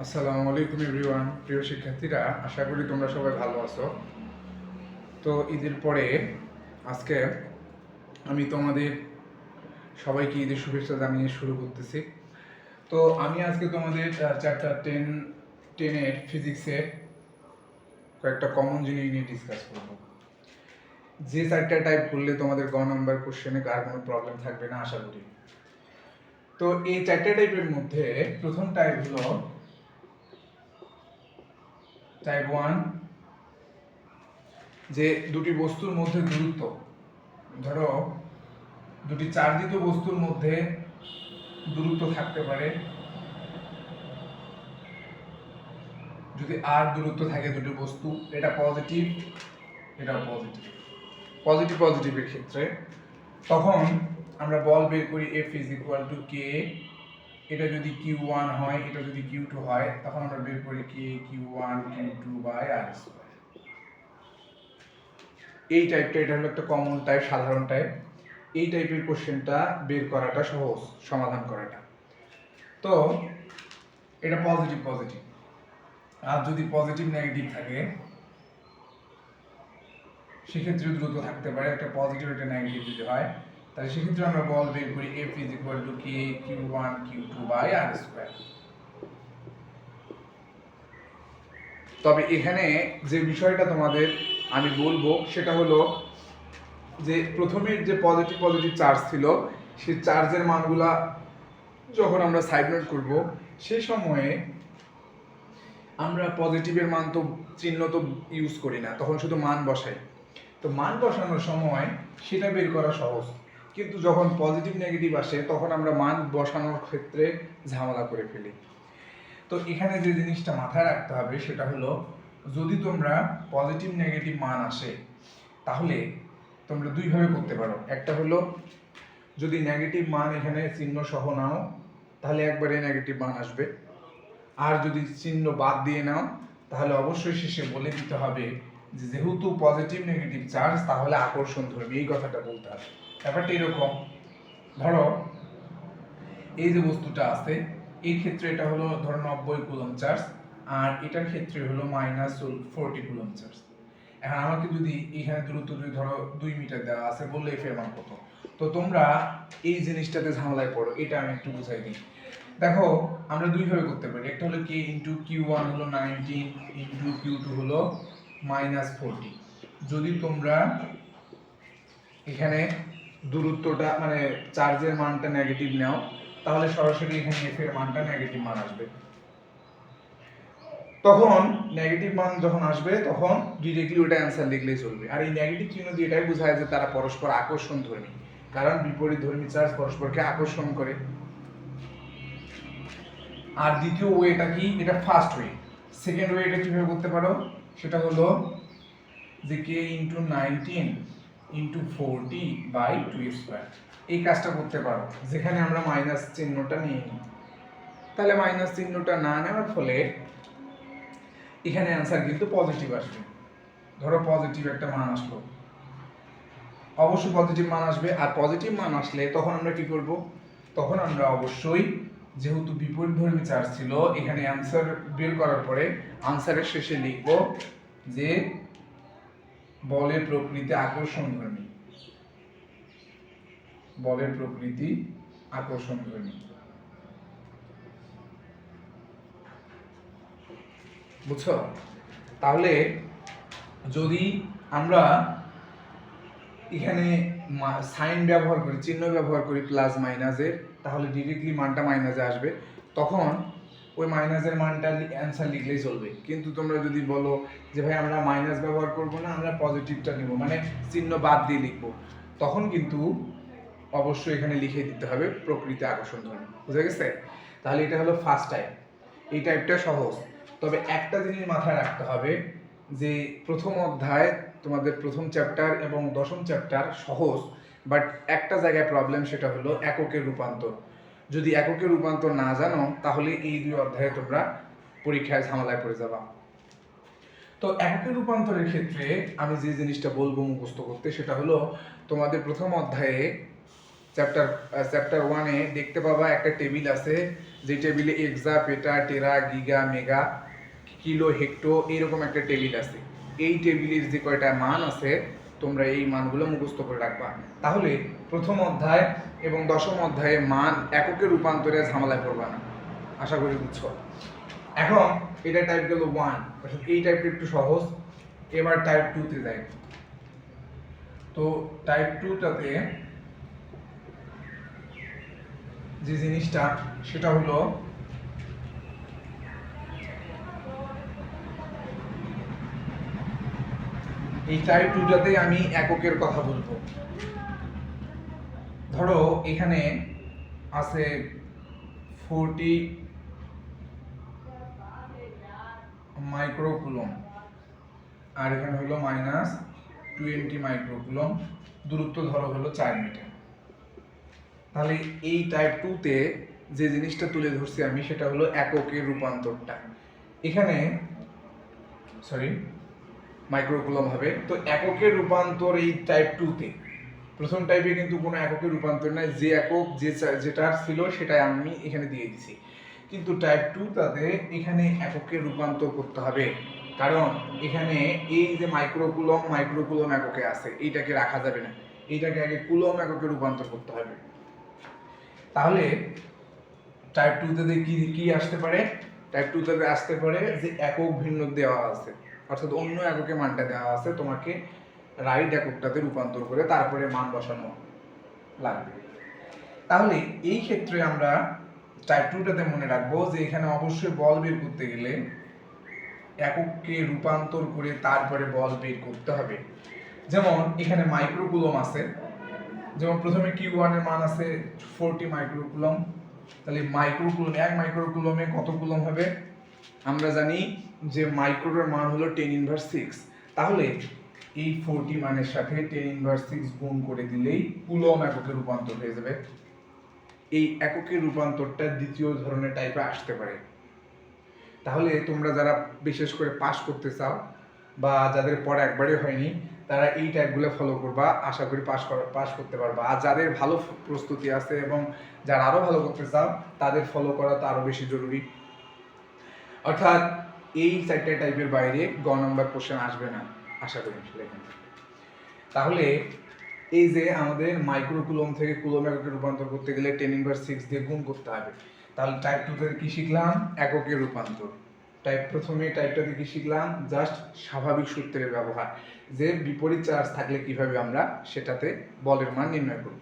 আসসালামু আলাইকুম এভরিওয়ান, প্রিয় শিক্ষার্থীরা, আশা করি তোমরা সবাই ভালো আছো। তো ঈদের পরে আজকে আমি তোমাদের সবাইকে ঈদের শুভেচ্ছা জানিয়ে শুরু করতেছি। তো আমি আজকে তোমাদের চ্যাপ্টার 10-এর ফিজিক্সের কয়েকটা কমন জিনিস নিয়ে ডিসকাস করব। যে চারটা টাইপ করলে তোমাদের গ নাম্বার কোশ্চেনে কার কোনো প্রবলেম থাকবে না আশা করি। তো এই চারটা টাইপের মধ্যে প্রথম টাইপ হলো টাইপ 1, যে দুটি বস্তুর মধ্যে দূরত্ব, ধরো দুটি চার্জিত বস্তুর মধ্যে দূরত্ব থাকতে পারে, যদি আর দূরত্ব থাকে দুটি বস্তু, এটা পজিটিভ, এটা পজিটিভ, পজিটিভ পজিটিভের ক্ষেত্রে তখন আমরা বল বের করি F ইজ ইকুয়াল টু কে। এটা যদি Q1 হয়, এটা যদি Q2 হয়, তখন আমরা বের করি কে Q1 Q2 by R square. এই টাইপটা, এটা হলো একটা কমন টাইপ, সাধারণ টাইপ। এই টাইপের কোশ্চেনটা বের করাটা সহজ, সমাধান করাটা। তো এটা পজিটিভ পজিটিভ, আর যদি পজিটিভ নেগেটিভ থাকে সেক্ষেত্রে দ্রুত থাকতে পারে, একটা পজিটিভ একটা নেগেটিভ যদি হয়, তাহলে সেক্ষেত্রে আমরা বল বের করি F is equal to K Q1 Q2 by R square. তবে এখানে যে বিষয়টা তোমাদের আমি বলবো সেটা হলো যে প্রথমের যে পজিটিভ পজিটিভ চার্জ ছিল, সেই চার্জের মানগুলা যখন আমরা সাইড নোট করব, সেই সময়ে আমরা পজিটিভের মান তো চিহ্ন তো ইউজ করি না, তখন শুধু মান বসাই। তো মান বসানোর সময় সেটা বের করা সহজ, কিন্তু যখন পজিটিভ নেগেটিভ আসে তখন আমরা মান বসানোর ক্ষেত্রে ঝামেলা করে ফেলি। তো এখানে যে জিনিসটা মাথায় রাখতে হবে সেটা হলো, যদি তোমরা পজিটিভ নেগেটিভ মান আসে তাহলে তোমরা দুইভাবে করতে পারো। একটা হলো যদি নেগেটিভ মান এখানে চিহ্ন সহ নাও তাহলে একবারে নেগেটিভ মান আসবে, আর যদি চিহ্ন বাদ দিয়ে নাও তাহলে অবশ্যই শেষে বলে দিতে হবে যে যেহেতু পজিটিভ নেগেটিভ চার্জ তাহলে আকর্ষণ ধর্মী, এই কথাটা বলতে হবে। ব্যাপারটা এরকম, ধরো এই যে বস্তুটা আছে, এই ক্ষেত্রে এটা হলো ধরো 90 কুলম্ব চার্জ, আর এটার ক্ষেত্রে হলো -40 কুলম্ব চার্জ। এখন আমাকে যদি এখানে দূরত্ব যদি ধরো 2 মিটার দেওয়া আছে, বললে এফ এর মান কত, তো তোমরা এই জিনিসটাতে ঝামেলায় পড়ো, এটা আমি একটু বুঝাই দিই। দেখো আমরা দুইভাবে করতে পারি, একটা হলো কে ইন্টু Q1 হলো 19 ইন্টু Q2 হলো -40। যদি তোমরা এখানে দূরত্বটা মানে চার্জের মানটা নেগেটিভ নাও তাহলে সরাসরি এখানে এফ এর মানটা নেগেটিভ মান আসবে। তখন নেগেটিভ মান যখন আসবে তখন ডিরেক্টলি ওটা অ্যান্সার লিখলেই চলবে। আর এই নেগেটিভ চিহ্ন দিয়ে এটাই বোঝায় যে তারা পরস্পর আকর্ষণ ধর্মী, কারণ বিপরীত ধর্মী চার্জ পরস্পরকে আকর্ষণ করে। আর দ্বিতীয় ওয়েটা কি, এটা ফার্স্ট ওয়ে। সেকেন্ড ওয়ে এটা কিভাবে করতে পারো, সেটা হলো যে কে ইন্টু 19 ইন্টু 40 বাই 2 স্কয়ার, এই কাজটা করতে পারো যেখানে আমরা মাইনাস চিহ্নটা নিয়ে নিই। তাহলে মাইনাস চিহ্নটা না নেওয়ার ফলে এখানে অ্যান্সার কিন্তু পজিটিভ আসবে। ধরো পজিটিভ একটা মান আসলো, অবশ্যই পজিটিভ মান আসবে, আর পজিটিভ মান আসলে তখন আমরা কি করব, তখন আমরা অবশ্যই যেহেতু বিপরীতধর্মী চার্জ ছিল, এখানে অ্যান্সার বের করার পরে আনসারের শেষে লিখব যে বলের প্রকৃতি আকর্ষণধর্মী, বলের প্রকৃতি আকর্ষণধর্মী। বুঝছো? তাহলে যদি আমরা এখানে সাইন ব্যবহার করি, চিহ্ন ব্যবহার করি প্লাস মাইনাসের, তাহলে ডিরেক্টলি মানটা মাইনাসে আসবে, তখন ওই মাইনাসের মানটা অ্যান্সার লিখলেই চলবে। কিন্তু তোমরা যদি বলো যে ভাই আমরা মাইনাস ব্যবহার করব না, আমরা পজিটিভটা নেব, মানে চিহ্ন বাদ দিয়ে লিখবো, তখন কিন্তু অবশ্যই এখানে লিখে দিতে হবে প্রকৃতি আকর্ষণ ধর্মী। বুঝা গেছে? তাহলে এটা হলো ফার্স্ট টাইপ, এই টাইপটা সহজ। তবে একটা জিনিস মাথায় রাখতে হবে যে প্রথম অধ্যায় তোমাদের প্রথম চ্যাপ্টার এবং দশম চ্যাপ্টার সহজ, বাট একটা জায়গায় প্রবলেম, সেটা হলো এককের রূপান্তর। যদি এককের রূপান্তর না জানো তাহলে এই দুই অধ্যায়ে তোমরা পরীক্ষায় ঝামেলায় পড়ে যাবা। তো এককের রূপান্তরের ক্ষেত্রে আমি যে জিনিসটা বলবো মুখস্থ করতে, সেটা হলো তোমাদের প্রথম অধ্যায়ে চ্যাপ্টার চ্যাপ্টার 1-এ দেখতে পাবা একটা টেবিল আছে, যে টেবিলে এক্সা, পেটা, টেরা, গিগা, মেগা, কিলো, হেক্টো এরকম একটা টেবিল আছে। এই টেবিলের যে কয়টা মান আছে তোমরা এই মানগুলো মুখস্থ করে রাখবা। তাহলে প্রথম অধ্যায় এবং দশম অধ্যায়ে মান এককে রূপান্তরে ঝামেলায় পড়বা না, আশা করি বুঝছো। এখন এটা টাইপ গেল 1, অর্থাৎ এই টাইপটা একটু সহজ। এবার টাইপ 2-তে যাই। তো টাইপ 2টাতে যে জিনিসটা সেটা হলো এই টাইপ 2টাতে আমি এককের কথা বলবো। ধরো এখানে আছে 40 মাইক্রোকুলম আর এখানে হলো -20 মাইক্রোকুলম, দূরত্ব ধরো হলো 4 মিটার। তাহলে এই টাইপ 2-তে যে জিনিসটা তুলে ধরছি আমি সেটা হলো এককের রূপান্তরটা। এখানে মাইক্রোকুলম হবে। তো এককের রূপান্তর এই টাইপ 2-তে, প্রথম টাইপে কিন্তু কোনো এককের রূপান্তর নাই, যে একক যেটা ছিল সেটাই আমি এখানে দিয়ে দিছি। কিন্তু টাইপ 2টাতে এখানে এককের রূপান্তর করতে হবে, কারণ এখানে এই যে মাইক্রোকুলম এককে আছে, এইটাকে রাখা যাবে না, এইটাকে আগে কুলম এককে রূপান্তর করতে হবে। তাহলে টাইপ 2টাতে কি আসতে পারে? টাইপ 2টাতে আসতে পারে যে একক ভিন্ন দেওয়া আছে, অর্থাৎ অন্য এককে মানটা দেওয়া আছে, তোমাকে রাইট এককটাতে রূপান্তর করে তারপরে মান বসানো লাগবে। তাহলে এই ক্ষেত্রে আমরা টাইপ 2টাতে মনে রাখবো যে এখানে অবশ্যই বল বের করতে গেলে একককে রূপান্তর করে তারপরে বল বের করতে হবে। যেমন এখানে মাইক্রোকুলম আছে, যেমন প্রথমে Q1 এর মান আছে 40 মাইক্রোকুলম। তাহলে মাইক্রোকুলম, 1 মাইক্রোকুলমে কত কুলম হবে? আমরা জানি যে মাইক্রোর মান হলো 10⁻⁶। তাহলে এই 40 মানের সাথে 10⁻⁶ গুণ করে দিলেই কুলম এককে রূপান্তর হয়ে যাবে। এই এককের রূপান্তরটা দ্বিতীয় ধরনের টাইপে আসতে পারে। তাহলে তোমরা যারা বিশেষ করে পাস করতে চাও বা যাদের পড়া একবারে হয়নি, তারা এই টাইপগুলো ফলো করবা, আশা করি পাস করতে পারবা। আর যাদের ভালো প্রস্তুতি আছে এবং যারা আরো ভালো করতে চাও তাদের ফলো করা তো আরো বেশি জরুরি। অর্থাৎ এই 4টে টাইপের বাইরে গ নাম্বার কোশ্চেন আসবে না, আশা করি। তাহলে এই যে আমাদের মাইক্রোকুলম থেকে কুলম এককে রূপান্তর করতে গেলে 10⁻⁶ দিয়ে গুণ করতে হবে। তাহলে টাইপ 2তে কি শিখলাম? এককের রূপান্তর। প্রথমে টাইপটাতে কি শিখলাম? জাস্ট স্বাভাবিক সূত্রের ব্যবহার, যে বিপরীত চার্জ থাকলে কিভাবে আমরা সেটাতে বলের মান নির্ণয় করব।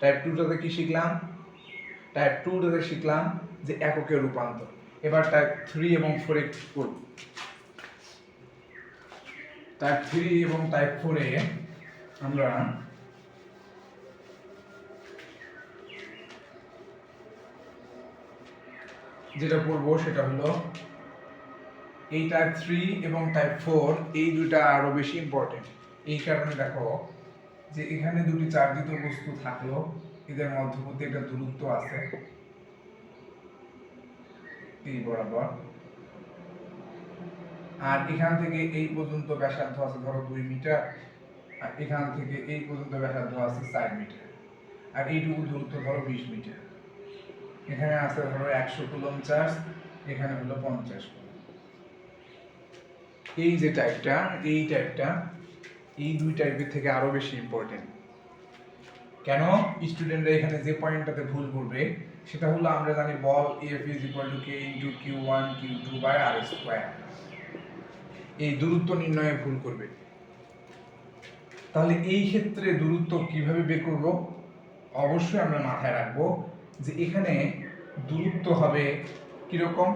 টাইপ 2টাতে কি শিখলাম? টাইপ 2টাতে শিখলাম যে এককের রূপান্তর। এবার টাইপ 3 এবং 4-এ করব। টাইপ 3 এবং টাইপ 4-এ আমরা যেটা করবো সেটা হলো এই টাইপ 3 এবং টাইপ 4 এই দুইটা আরো বেশি ইম্পর্টেন্ট। এই কারণে দেখো যে এখানে দুটি চার্জিত বস্তু থাকলো, এদের মধ্যবর্তী একটা দূরত্ব আছে এই বরাবর, আর এখান থেকে এই পর্যন্ত ব্যাসার্ধ আছে ধরো 2 মিটার, আর এখান থেকে এই পর্যন্ত ব্যাসার্ধ আছে 4 মিটার, আর এইটুকু দূরত্ব ধরো 20 মিটার। এখানে আছে ধরো 100 কুলম চার্জ, এখানে হলো 50 কুলম। এই যে টাইপটা, এই দুই টাইপের থেকে আরো বেশি ইম্পর্টেন্ট। কেন? স্টুডেন্টরা এখানে যে পয়েন্টটাতে ভুল করবে সেটা হলো, আমরা জানি বল F = K × Q1 Q2/r²। এই দূরত্ব নির্ণয়ে ভুল করবে। তাহলে এই ক্ষেত্রে দূরত্ব কিভাবে বের করব? অবশ্যই আমরা মাথায় রাখবো যে এখানে দূরত্ব হবে কিরকম?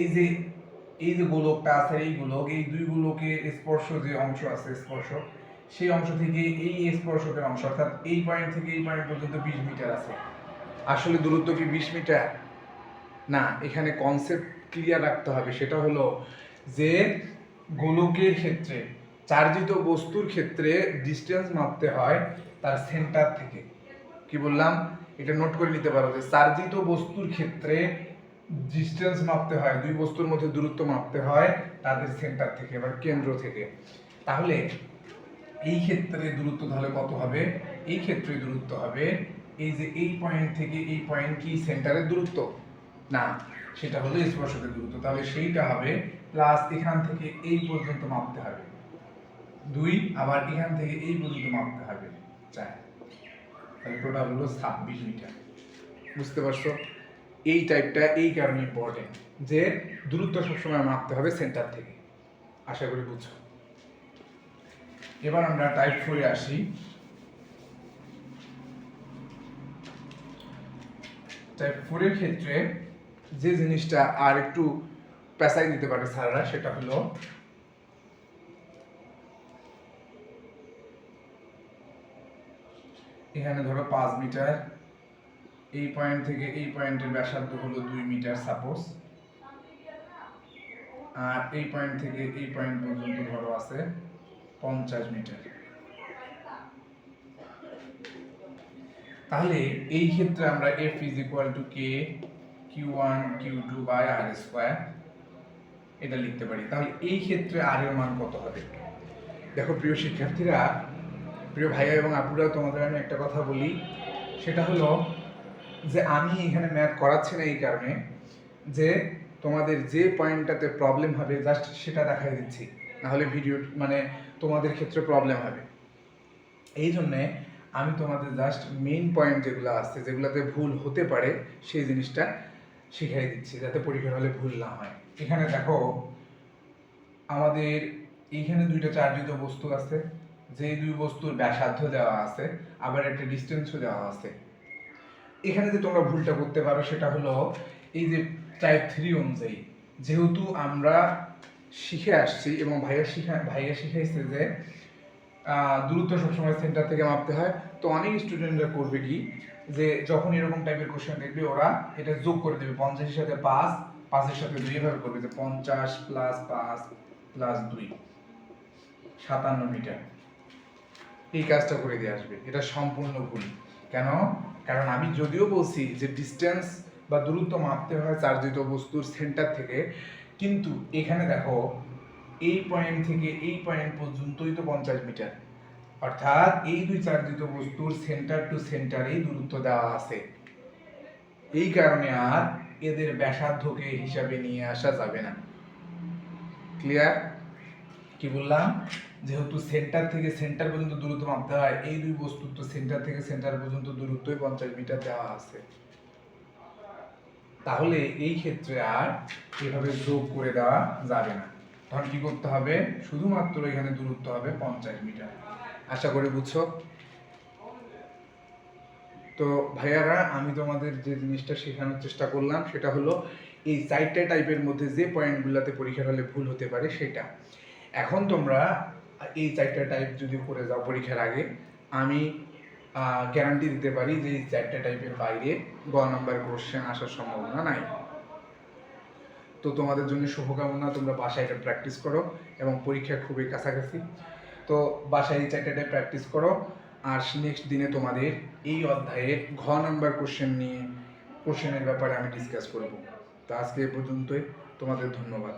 এই যে গোলকটা আছে, এই দুই গোলকের স্পর্শ যে অংশ আছে, সেই অংশ থেকে এই স্পর্শকের অংশ, অর্থাৎ এই পয়েন্ট থেকে এই পয়েন্ট পর্যন্ত 20 মিটার আছে। আসলে দূরত্ব কি 20 মিটার? না, এখানে কনসেপ্ট ক্লিয়ার রাখতে হবে। সেটা হলো যে গোলকের ক্ষেত্রে, চার্জিত বস্তুর ক্ষেত্রে ডিসটেন্স মাপতে হয় তার সেন্টার থেকে। কি বললাম? এটা নোট করে নিতে পারো যে চার্জিত বস্তুর ক্ষেত্রে ডিসটেন্স মাপতে হয়, দুই বস্তুর মধ্যে দূরত্ব মাপতে হয় তাদের সেন্টার থেকে বা কেন্দ্র থেকে। তাহলে এই ক্ষেত্রে দূরত্ব তাহলে কত হবে? এই ক্ষেত্রে দূরত্ব হবে এই যে এই পয়েন্ট থেকে এই পয়েন্ট কি সেন্টারের দূরত্ব না, সেটা হলো স্পর্শকের দূরত্ব। তাহলে সেইটা হবে প্লাস এখান থেকে এই পর্যন্ত মাপতে হবে 2, আবার এখান থেকে এই পর্যন্ত মাপতে হবে 4, তাহলে টোটাল হলো 26 মিটার। বুঝতে পারছো? এই টাইপটা এই কারণে ইম্পর্টেন্ট যে দূরত্ব সবসময় মাপতে হবে সেন্টার থেকে। আশা করি বুঝছো। এবার আমরা টাইপ 4 এ আসি। টাইপ 4 এর ক্ষেত্রে যে জিনিসটা আর একটু পেঁচাই দিতে পারে স্যাররা, সেটা হলো এখানে ধরো 5 মিটার, এই পয়েন্ট থেকে এই পয়েন্টের ব্যাসার্ধ হলো 2 মিটার সাপোজ, আর এই পয়েন্ট থেকে এই পয়েন্ট পর্যন্ত ধরো আছে 50 মিটার। তাহলে এই ক্ষেত্রে আমরা f k q1 q2 r² এটা লিখতে পারি। তাহলে এই ক্ষেত্রে r এর মান কত হবে? দেখো প্রিয় শিক্ষার্থীরা, প্রিয় ভাইয়া এবং আপুরা, তোমাদের আমি একটা কথা বলি, সেটা হলো যে আমি এখানে ম্যাথ করাচ্ছি না এই কারণে যে তোমাদের যে পয়েন্টটাতে প্রবলেম হবে জাস্ট সেটা দেখাই দিচ্ছি, নাহলে ভিডিও মানে তোমাদের ক্ষেত্রে প্রবলেম হবে। এই জন্যে আমি তোমাদের জাস্ট মেইন পয়েন্ট যেগুলো আছে, যেগুলোতে ভুল হতে পারে, সেই জিনিসটা শিখাই দিচ্ছি যাতে পরীক্ষার হলে ভুল না হয়। এখানে দেখো আমাদের এইখানে দুইটা চার্জিত বস্তু আছে, যে দুই বস্তুর ব্যাসার্ধ দেওয়া আছে, আবার একটা ডিস্টেন্সও দেওয়া আছে। এখানে যে তোমরা ভুলটা করতে পারো সেটা হলো এই যে টাইপ 3 অনুযায়ী, যেহেতু আমরা শিখে আসছি এবং ভাইয়া শিখাইছে যে দূরত্ব সবসময় সেন্টার থেকে মাপতে হয়, তো অনেক স্টুডেন্টরা করবে কি যে যখন এরকম টাইপের কোশ্চেন দেখবে ওরা এটা যোগ করে দেবে, 50 এর সাথে 5, 5 এর সাথে 2 এভাবে করবে যে 50 প্লাস 5 প্লাস 2 57 মিটার। এই কাজটা করে দিয়ে আসবে, এটা সম্পূর্ণ ভুল। কেন? কারণ আমি যদিও বলছি যে ডিস্টেন্স বা দূরত্ব মাপতে হয় চার্জিত বস্তুর সেন্টার থেকে, কিন্তু এখানে দেখো এই পয়েন্ট থেকে এই পয়েন্ট পর্যন্তই তো 50 মিটার, অর্থাৎ এই দুই চার্জিত বস্তুর সেন্টার টু সেন্টারেই দূরত্ব দেওয়া আছে। এই কারণে আর এদের ব্যাসার্ধকে হিসাবে নিয়ে আসা যাবে না। ক্লিয়ার? কি বললাম? যেহেতু সেন্টার থেকে সেন্টার পর্যন্ত দূরত্ব মাপতে হয়, এই দুই বস্তুর তো সেন্টার থেকে সেন্টার পর্যন্ত দূরত্বই 50 মিটার দেওয়া আছে। তাহলে এই ক্ষেত্রে আর এভাবে যোগ করে দেওয়া যাবে না। তখন কি করতে হবে? শুধুমাত্র এখানে দূরত্ব হবে 50 মিটার। আশা করি বুঝছো। তো ভাইয়ারা, আমি তোমাদের যে জিনিসটা শেখানোর চেষ্টা করলাম সেটা হলো এই 4টা টাইপের মধ্যে যে পয়েন্টগুলোতে পরীক্ষার হলে ভুল হতে পারে সেটা। এখন তোমরা এই 4টা টাইপ যদি করে যাও পরীক্ষার আগে, আমি গ্যারান্টি দিতে পারি যে এই 4টা টাইপের বাইরে গ নাম্বার কোশ্চেন আসার সম্ভাবনা নাই। তো তোমাদের জন্য শুভকামনা, তোমরা বাসায় এটা প্র্যাকটিস করো এবং পরীক্ষা খুবই কাছাকাছি। তো বাসায় এই 4টা টাইপ প্র্যাকটিস করো, আর নেক্সট দিনে তোমাদের এই অধ্যায়ের ঘ নাম্বার কোশ্চেনের ব্যাপারে আমি ডিসকাস করব। তো আজকে এ পর্যন্তই, তোমাদের ধন্যবাদ।